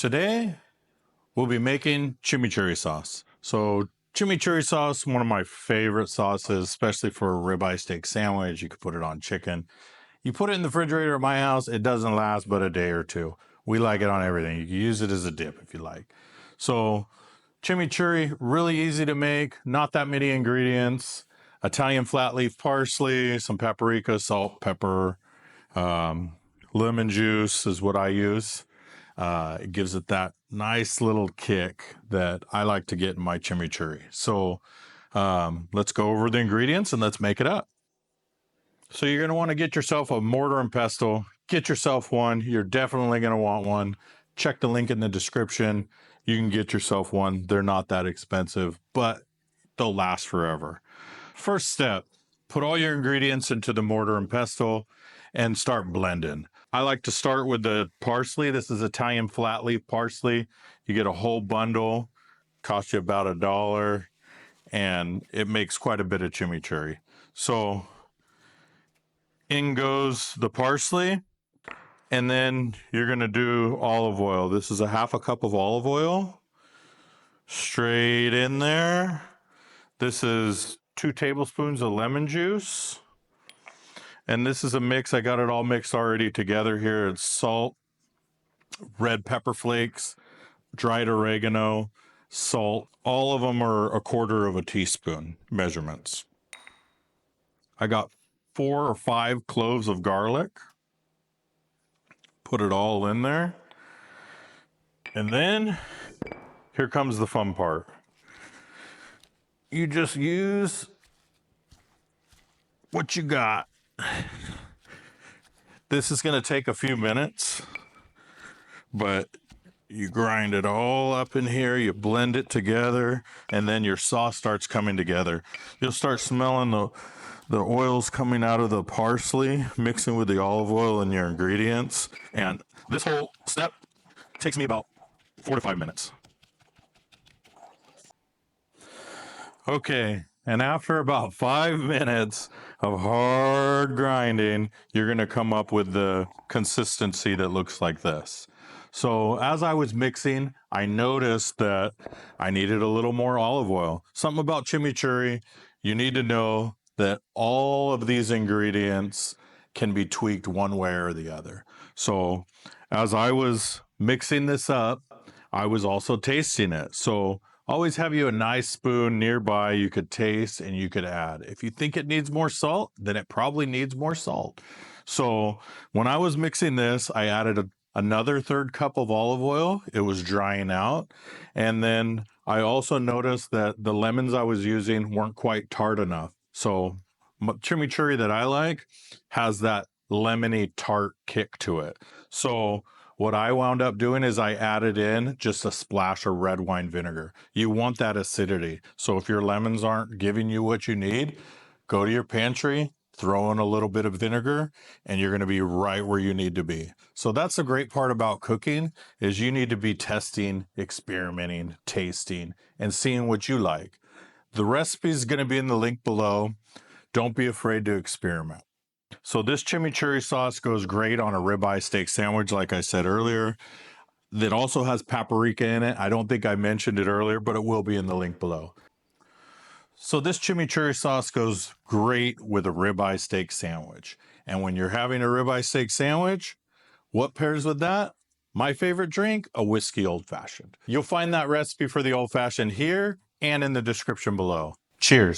Today, we'll be making chimichurri sauce. So chimichurri sauce, one of my favorite sauces, especially for a ribeye steak sandwich. You could put it on chicken. You put it in the refrigerator at my house, it doesn't last but a day or two. We like it on everything. You can use it as a dip if you like. So chimichurri, really easy to make, not that many ingredients. Italian flat leaf parsley, some paprika, salt, pepper, lemon juice is what I use. It gives it that nice little kick that I like to get in my chimichurri. So let's go over the ingredients and let's make it up. So you're going to want to get yourself a mortar and pestle. Get yourself one. You're definitely going to want one. Check the link in the description. You can get yourself one. They're not that expensive, but they'll last forever. First step, put all your ingredients into the mortar and pestle and start blending. I like to start with the parsley. This is Italian flat leaf parsley. You get a whole bundle, costs you about $1, and it makes quite a bit of chimichurri. So in goes the parsley, and then you're gonna do olive oil. This is a half a cup of olive oil, straight in there. This is 2 tablespoons of lemon juice. And this is a mix. I got it all mixed already together here. It's salt, red pepper flakes, dried oregano, salt. All of them are 1/4 teaspoon measurements. I got 4 or 5 cloves of garlic. Put it all in there. And then here comes the fun part. You just use what you got. This is going to take a few minutes, but you grind it all up in here, you blend it together, and then your sauce starts coming together. You'll start smelling the oils coming out of the parsley, mixing with the olive oil and your ingredients. And this whole step takes me about 4 to 5 minutes. Okay, and after about 5 minutes of hard grinding, you're going to come up with the consistency that looks like this. So as I was mixing, I noticed that I needed a little more olive oil. Something about chimichurri, you need to know that all of these ingredients can be tweaked one way or the other. So as I was mixing this up, I was also tasting it. So always have you a nice spoon nearby you could taste and you could add. If you think it needs more salt, then it probably needs more salt. So when I was mixing this, I added another 1/3 cup of olive oil. It was drying out. And then I also noticed that the lemons I was using weren't quite tart enough. So chimichurri that I like has that lemony tart kick to it. So what I wound up doing is I added in just a splash of red wine vinegar. You want that acidity. So if your lemons aren't giving you what you need, go to your pantry, throw in a little bit of vinegar, and you're going to be right where you need to be. So that's the great part about cooking is you need to be testing, experimenting, tasting, and seeing what you like. The recipe is going to be in the link below. Don't be afraid to experiment. So this chimichurri sauce goes great on a ribeye steak sandwich, like I said earlier. That also has paprika in it. I don't think I mentioned it earlier, but it will be in the link below. So this chimichurri sauce goes great with a ribeye steak sandwich. And when you're having a ribeye steak sandwich, what pairs with that? My favorite drink, a whiskey old-fashioned. You'll find that recipe for the old-fashioned here and in the description below. Cheers.